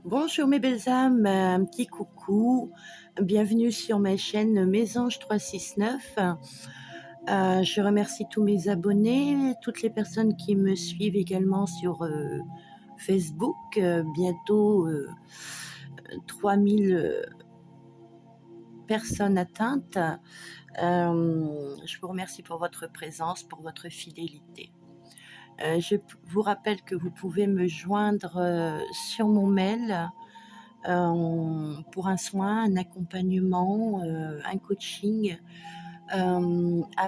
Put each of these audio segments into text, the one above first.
Bonjour mes belles âmes, un petit coucou, bienvenue sur ma chaîne Mésange 369. Je remercie tous mes abonnés, toutes les personnes qui me suivent également sur Facebook, bientôt 3000 personnes atteintes. Je vous remercie pour votre présence, pour votre fidélité. Je vous rappelle que vous pouvez me joindre sur mon mail pour un soin, un accompagnement, un coaching à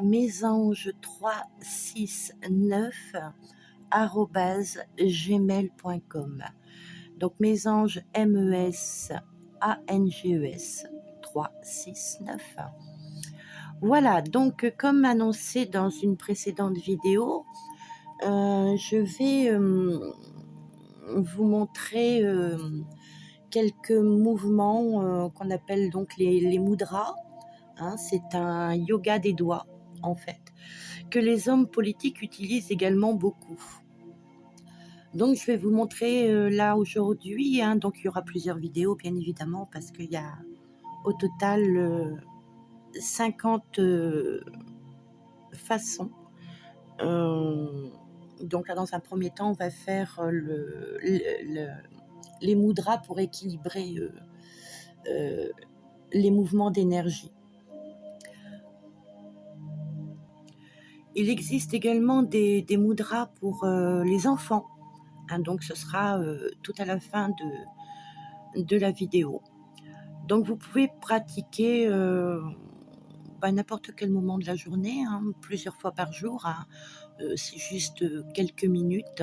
mésange369@gmail.com. Donc mésange MESANGES 369. Voilà, donc comme annoncé dans une précédente vidéo, je vais vous montrer quelques mouvements qu'on appelle donc les mudras. Hein, c'est un yoga des doigts, en fait, que les hommes politiques utilisent également beaucoup. Donc, je vais vous montrer là aujourd'hui. Hein, donc, il y aura plusieurs vidéos, bien évidemment, parce qu'il y a au total 50 façons. Donc, là, dans un premier temps, on va faire les mudras pour équilibrer les mouvements d'énergie. Il existe également des mudras pour les enfants. Hein, donc ce sera tout à la fin de la vidéo. Donc vous pouvez pratiquer n'importe quel moment de la journée, hein, plusieurs fois par jour. Hein. C'est juste quelques minutes.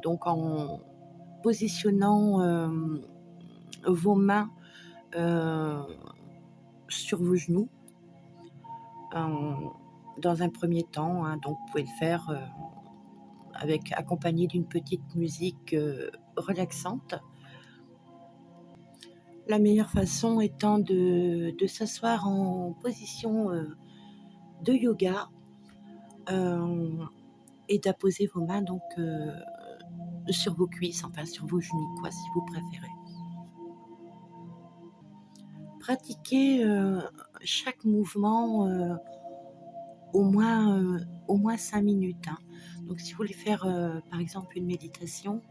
Donc en positionnant vos mains sur vos genoux dans un premier temps. Hein, donc vous pouvez le faire accompagné d'une petite musique relaxante. La meilleure façon étant de s'asseoir en position de yoga et d'apposer vos mains donc sur vos cuisses, enfin sur vos genoux, quoi, si vous préférez. Pratiquez chaque mouvement au moins 5 minutes. Hein. Donc si vous voulez faire par exemple une méditation,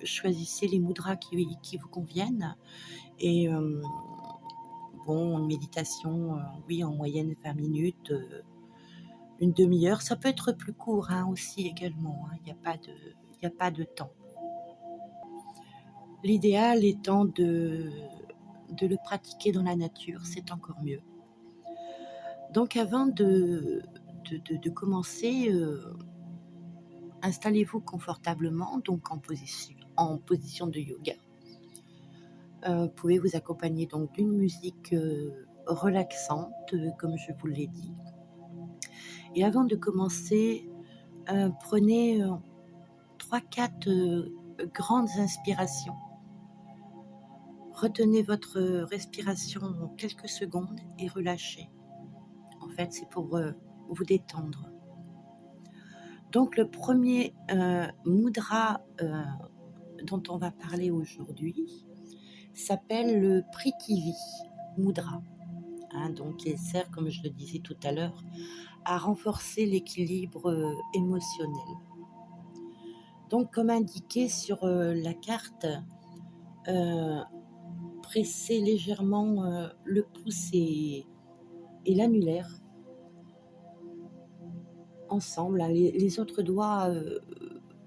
choisissez les mudras qui vous conviennent. Et bon, une méditation, oui, en moyenne 20 minutes, une demi-heure. Ça peut être plus court hein, aussi également. Il n'y a pas de temps. L'idéal étant de le pratiquer dans la nature, c'est encore mieux. Donc avant de commencer, installez-vous confortablement, donc en position de yoga. Vous pouvez vous accompagner donc d'une musique relaxante, comme je vous l'ai dit. Et avant de commencer, prenez 3-4 grandes inspirations. Retenez votre respiration quelques secondes et relâchez. En fait, c'est pour vous détendre. Donc, le premier mudra dont on va parler aujourd'hui s'appelle le Prithvi Mudra. Hein, donc, il sert, comme je le disais tout à l'heure, à renforcer l'équilibre émotionnel. Donc, comme indiqué sur la carte, pressez légèrement le pouce et l'annulaire ensemble. Hein. Les autres doigts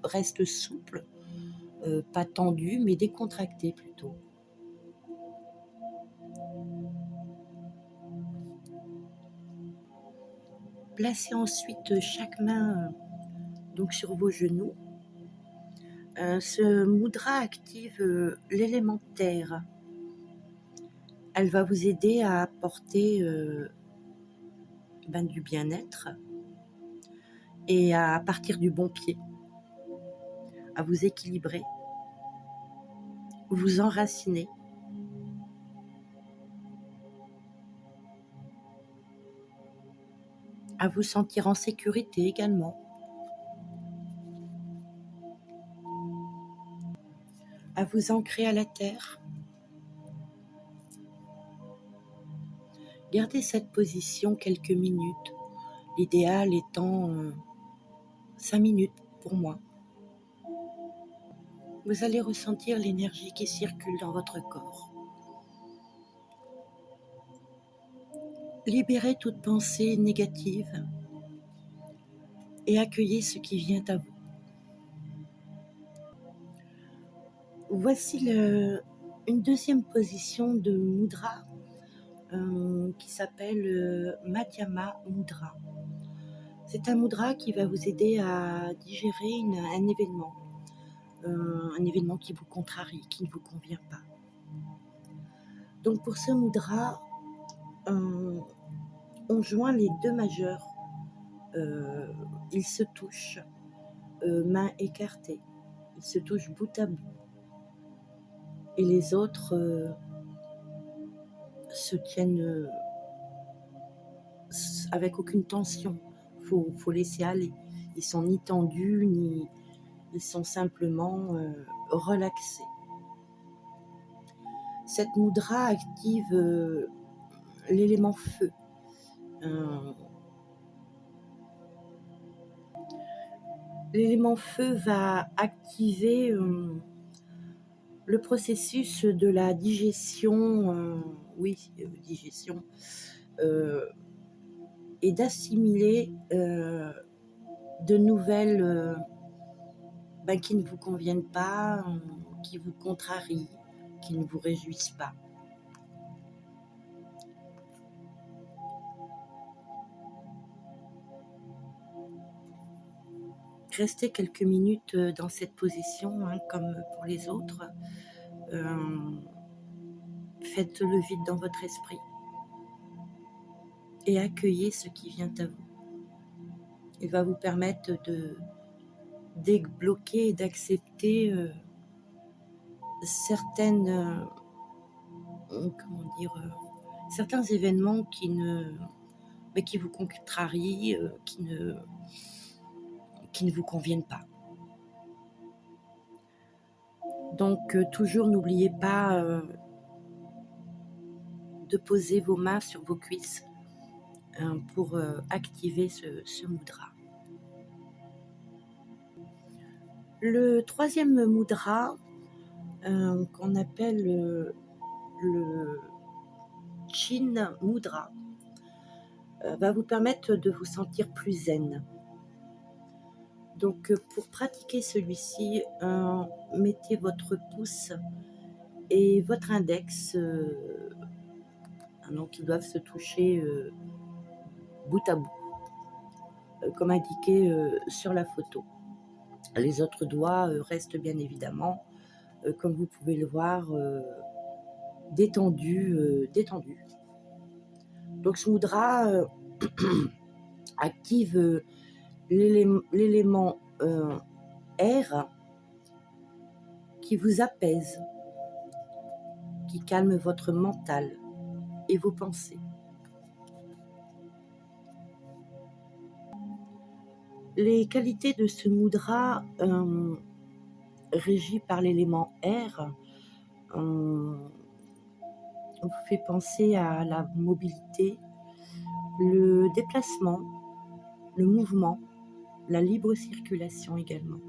restent souples, pas tendus, mais décontractés plutôt. Placez ensuite chaque main donc sur vos genoux. Ce mudra active l'élément terre. Elle va vous aider à apporter du bien-être et à partir du bon pied, à vous équilibrer, vous enraciner. À vous sentir en sécurité également. à vous ancrer à la terre. Gardez cette position quelques minutes, l'idéal étant 5 minutes pour moi. Vous allez ressentir l'énergie qui circule dans votre corps. Libérez toute pensée négative et accueillez ce qui vient à vous. Voici une deuxième position de mudra qui s'appelle Madhyama Mudra. C'est un mudra qui va vous aider à digérer un événement qui vous contrarie, qui ne vous convient pas. Donc pour ce mudra, on joint les deux majeurs. Ils se touchent, mains écartées. Ils se touchent bout à bout. Et les autres se tiennent avec aucune tension. Faut laisser aller. Ils sont ni tendus, ni ils sont simplement relaxés. Cette mudra active l'élément feu. L'élément feu va activer le processus de la digestion, digestion, et d'assimiler de nouvelles qui ne vous conviennent pas, qui vous contrarient, qui ne vous réjouissent pas. Restez quelques minutes dans cette position, comme pour les autres. Faites le vide dans votre esprit et accueillez ce qui vient à vous. Il va vous permettre de débloquer et d'accepter certains événements qui vous contrarient, qui ne vous conviennent pas. Donc toujours n'oubliez pas de poser vos mains sur vos cuisses pour activer ce mudra. Le troisième mudra qu'on appelle le Chin Mudra va vous permettre de vous sentir plus zen. Donc pour pratiquer celui-ci, mettez votre pouce et votre index, donc ils doivent se toucher bout à bout, comme indiqué sur la photo. Les autres doigts restent bien évidemment, comme vous pouvez le voir, détendus. Donc ce mudra active l'élément air qui vous apaise, qui calme votre mental et vos pensées. Les qualités de ce mudra régi par l'élément air vous fait penser à la mobilité, le déplacement, le mouvement, la libre circulation également.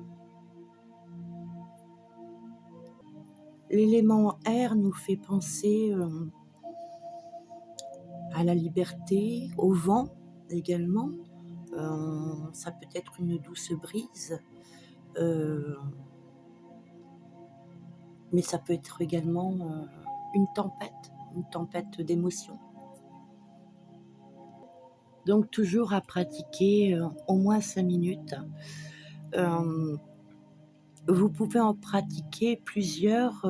L'élément air nous fait penser à la liberté, au vent également. Ça peut être une douce brise, mais ça peut être également une tempête d'émotions. Donc toujours à pratiquer au moins 5 minutes. Vous pouvez en pratiquer plusieurs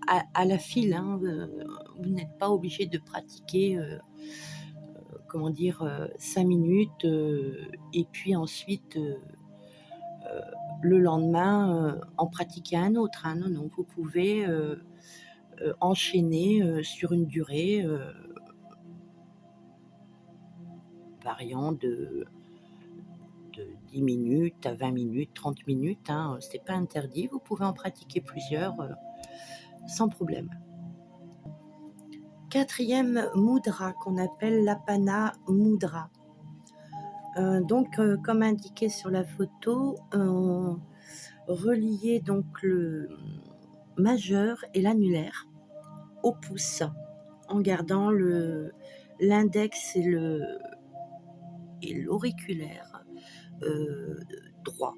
à la file. Vous n'êtes pas obligé de pratiquer 5 minutes et puis ensuite le lendemain en pratiquer un autre. Non, vous pouvez enchaîner sur une durée variant de de 10 minutes à 20 minutes, 30 minutes, hein, c'est pas interdit, vous pouvez en pratiquer plusieurs sans problème. Quatrième mudra qu'on appelle l'Apana Mudra. Donc, comme indiqué sur la photo, reliez donc le majeur et l'annulaire au pouce en gardant l'index et l'auriculaire droit.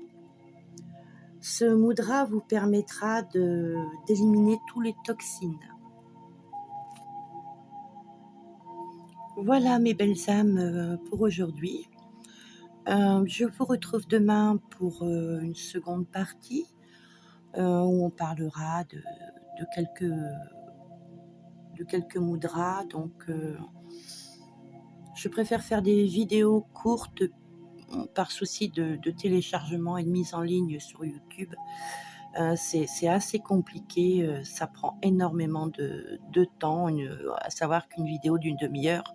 Ce mudra vous permettra d'éliminer tous les toxines. Voilà mes belles âmes pour aujourd'hui. Je vous retrouve demain pour une seconde partie où on parlera de quelques mudras. Donc, je préfère faire des vidéos courtes par souci de téléchargement et de mise en ligne sur YouTube. C'est assez compliqué, ça prend énormément de temps, à savoir qu'une vidéo d'une demi-heure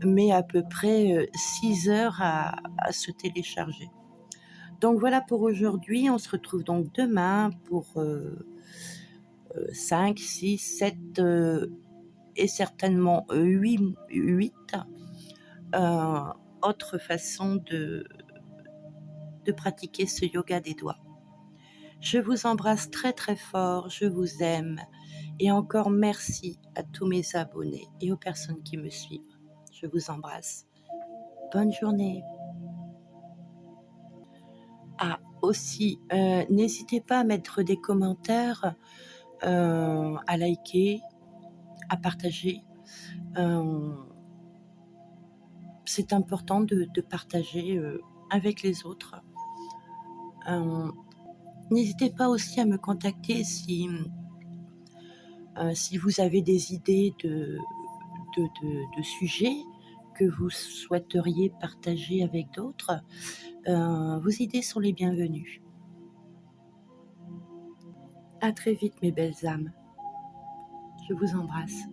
met à peu près 6 heures à se télécharger. Donc voilà pour aujourd'hui, on se retrouve donc demain pour 5, 6, 7 et certainement 8 autres façons de pratiquer ce yoga des doigts. Je vous embrasse très très fort, je vous aime et encore merci à tous mes abonnés et aux personnes qui me suivent. Je vous embrasse. Bonne journée. Ah, aussi, n'hésitez pas à mettre des commentaires, à liker, à partager. C'est important de partager avec les autres. N'hésitez pas aussi à me contacter si vous avez des idées de sujets que vous souhaiteriez partager avec d'autres. Vos idées sont les bienvenues. À très vite mes belles âmes. Je vous embrasse.